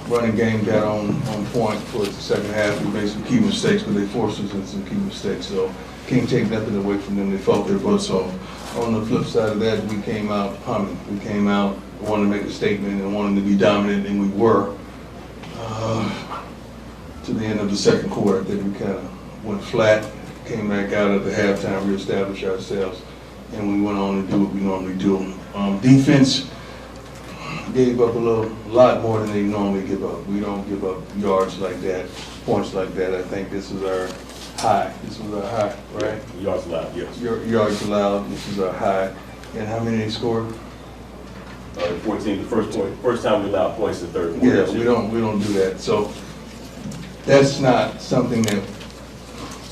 running game got on point towards the second half. We made some key mistakes, but they forced us into some key mistakes. So can't take nothing away from them. They fought their butts off. On the flip side of that, we came out humming. We came out wanting to make a statement and wanting to be dominant, and we were. To the end of the second quarter, I think we kind of went flat, came back out at the halftime, reestablished ourselves, and we went on to do what we normally do. Defense gave up a lot more than they normally give up. We don't give up yards like that, points like that. I think this is our high. This was our high, right? Yards allowed, yes. Yards allowed. This is our high. And how many they scored? 14. The first time we allowed points in the third quarter. Yeah, we don't do that. So that's not something that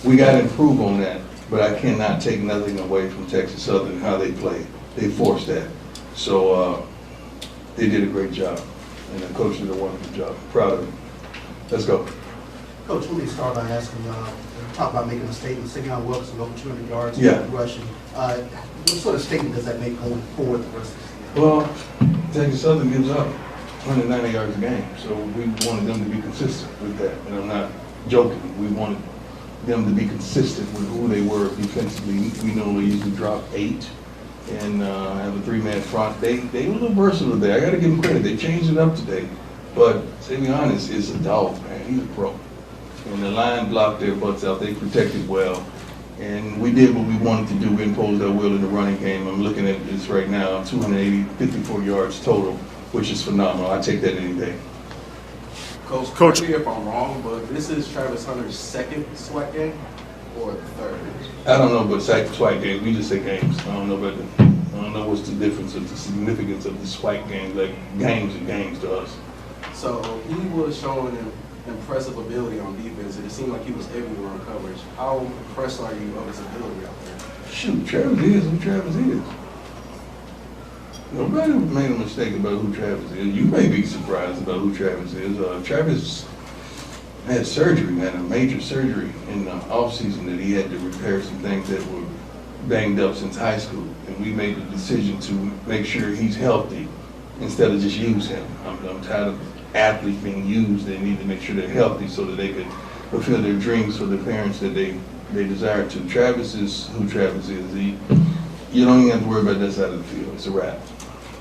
we got to improve on that. But I cannot take nothing away from Texas Southern and how they played. They forced that. So they did a great job, and the coach did a wonderful job. Proud of them. Let's go. Coach, let me start by asking, talk about making a statement, Deion Wilkerson over 200 yards rushing. What sort of statement does that make going forward the rest of the season? Well, Texas Southern gives up 190 yards a game, so we wanted them to be consistent with that, and I'm not joking. We wanted them to be consistent with who they were defensively. We normally usually drop 8 and have a 3-man front. They were a little versatile there. I got to give them credit. They changed it up today, but to be honest, it's a dog, man. He's a pro. And the line blocked their butts out. They protected well. And we did what we wanted to do. We imposed our will in the running game. I'm looking at this right now, 54 yards total, which is phenomenal. I take that any day. Coach, correct me if I'm wrong, but this is Travis Hunter's second SWAC game or third? I don't know about SWAC games. We just say games. I don't know what's the difference of the significance of the SWAC games. Like games and games to us. So he was showing impressive ability on defense, and it seemed like he was everywhere on coverage. How impressed are you of his ability out there? Shoot, Travis is who Travis is. Nobody made a mistake about who Travis is. You may be surprised about who Travis is. Travis had surgery, man, a major surgery in the offseason that he had to repair some things that were banged up since high school. And we made the decision to make sure he's healthy instead of just use him. I'm tired of athletes being used. They need to make sure they're healthy so that they could fulfill their dreams for their parents that they desire to. Travis is who Travis is. You don't even have to worry about that side of the field. It's a wrap.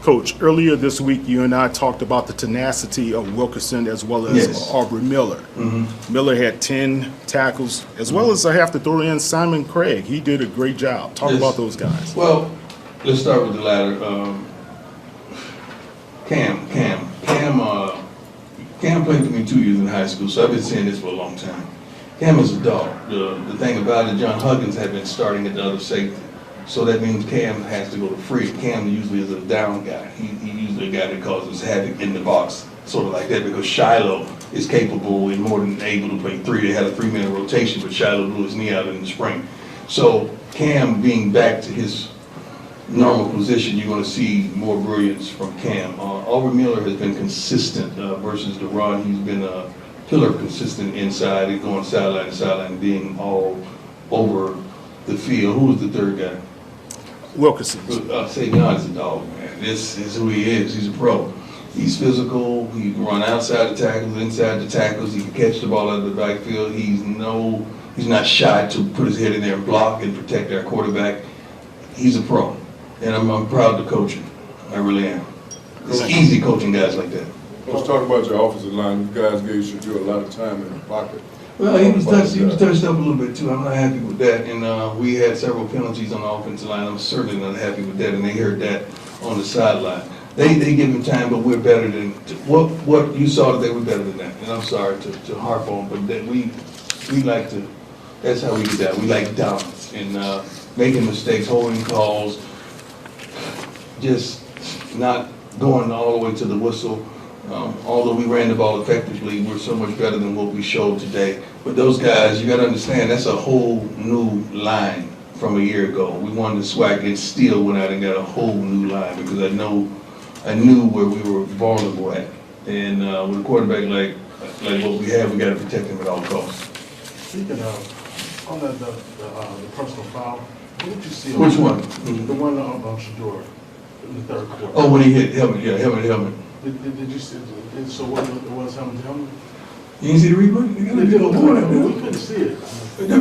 Coach, earlier this week, you and I talked about the tenacity of Wilkerson as well as Aubrey Miller. Mm-hmm. Miller had 10 tackles, as well as I have to throw in Simon Craig. He did a great job. Talk about those guys. Well, let's start with the latter. Cam played for me 2 years in high school, so I've been saying this for a long time. Cam is a dog. The thing about it, John Huggins had been starting at the other safety. So that means Cam has to go to free. Cam usually is a down guy. He's usually a guy that causes havoc in the box, sort of like that, because Shiloh is capable and more than able to play 3. They had a 3-man rotation, but Shiloh blew his knee out in the spring. So Cam being back to his normal position, you're going to see more brilliance from Cam. Aubrey Miller has been consistent versus Deron. He's been a pillar consistent inside. He's going sideline to sideline, being all over the field. Who was the third guy? Wilkerson. Deion is a dog, man. This is who he is. He's a pro. He's physical. He can run outside the tackles, inside the tackles. He can catch the ball out of the backfield. He's not shy to put his head in there and block and protect our quarterback. He's a pro, and I'm proud to coach him. I really am. It's easy coaching guys like that. Let's talk about your offensive line. You guys gave you a lot of time in the pocket. Well, he was touched up a little bit too. I'm not happy with that, and we had several penalties on the offensive line. I'm certainly not happy with that, and they heard that on the sideline. They give him time, but we're better than what you saw today. We're better than that, and I'm sorry to harp on, but that we like to. That's how we get that. We like dominance and making mistakes, holding calls, just not going all the way to the whistle. Although we ran the ball effectively, we're so much better than what we showed today. But those guys, you got to understand, that's a whole new line from a year ago. We won the SWAC and still went out and got a whole new line because I knew where we were vulnerable at. And with a quarterback like what we have, we got to protect him at all costs. Speaking of, on the personal foul, what did you see? Which one? The one on Shador in the third quarter. Oh, when he hit helmet, yeah, helmet. Did you see, so what it was helmet to helmet? You didn't see the replay? They got a big old board out We there. couldn't see it.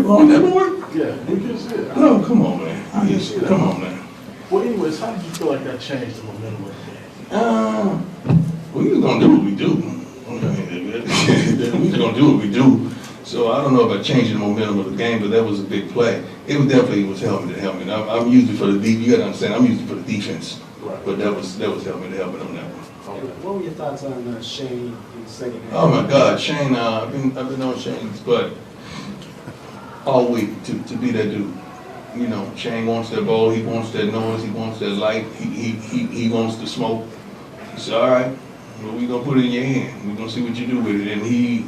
On that board? Yeah, we couldn't see it. No, come on, man. I didn't see that. Come on, man. Well, anyways, how did you feel like that changed the momentum of the game? We was gonna do what we do. We was gonna do what we do. So I don't know about changing the momentum of the game, but that was a big play. It was definitely helmet to helmet. I'm usually for the defense. You gotta understand, I'm usually for the defense. Right. But that was helmet to helmet on that one. What were your thoughts on Shane in the second half? Oh my God, Shane! I've been on Shane's butt all week to be that dude. You know, Shane wants that ball. He wants that noise. He wants that light. He wants the smoke. He said, "All right, well, we gonna put it in your hand. We gonna see what you do with it." And he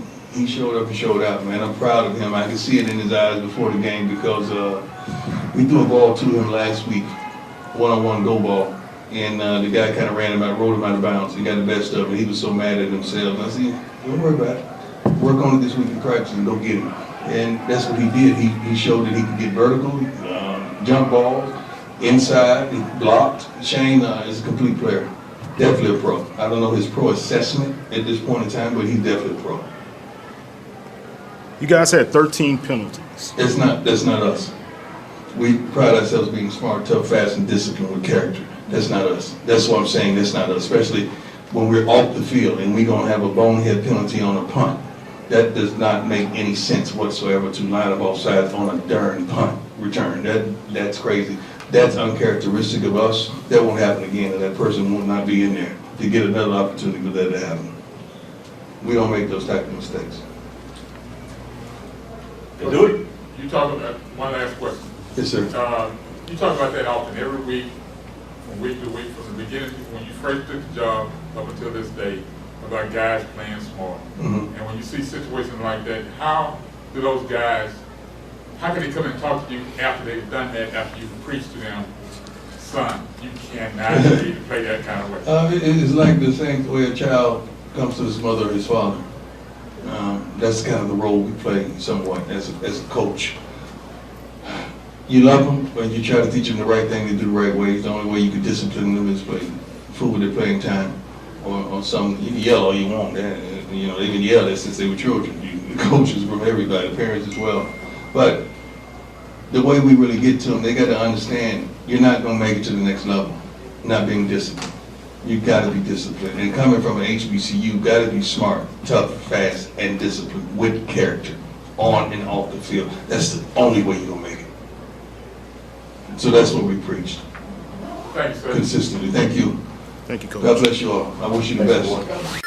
showed up and showed out, man. I'm proud of him. I could see it in his eyes before the game because we threw a ball to him last week, one-on-one go ball. And the guy kind of ran him out, rolled him out of bounds. He got the best of it. He was so mad at himself. I said, don't worry about it. Work on it this week in practice and go get him. And that's what he did. He showed that he could get vertical, jump balls, inside, he blocked. Shane is a complete player. Definitely a pro. I don't know his pro assessment at this point in time, but he's definitely a pro. You guys had 13 penalties. That's not us. We pride ourselves being smart, tough, fast, and disciplined with character. That's not us. That's what I'm saying. That's not us, especially when we're off the field and we're going to have a bonehead penalty on a punt. That does not make any sense whatsoever to line up off sides on a darn punt return. That's crazy. That's uncharacteristic of us. That won't happen again, and that person will not be in there to get another opportunity for that to happen. We don't make those type of mistakes. Do it. You talk about, one last question. Yes, sir. You talk about that often, every week, from week to week, from the beginning, when you first took the job up until this day, about guys playing smart. Mm-hmm. And when you see situations like that, how do those guys, how can they come and talk to you after they've done that, after you've preached to them, son, you cannot play that kind of way? It's like the same way a child comes to his mother or his father. That's kind of the role we play somewhat as a coach. You love them, but you try to teach them the right thing to do the right way. The only way you can discipline them is play fool with their playing time, or some. You can yell all you want. You know, they've been yelled at since they were children. The coaches from everybody, the parents as well. But the way we really get to them, they got to understand you're not going to make it to the next level not being disciplined. You got to be disciplined. And coming from an HBCU, you got to be smart, tough, fast, and disciplined with character on and off the field. That's the only way you're going to make it. So that's what we preached. Thanks, sir. Consistently. Thank you. Thank you, Coach. God bless you all. I wish you the best.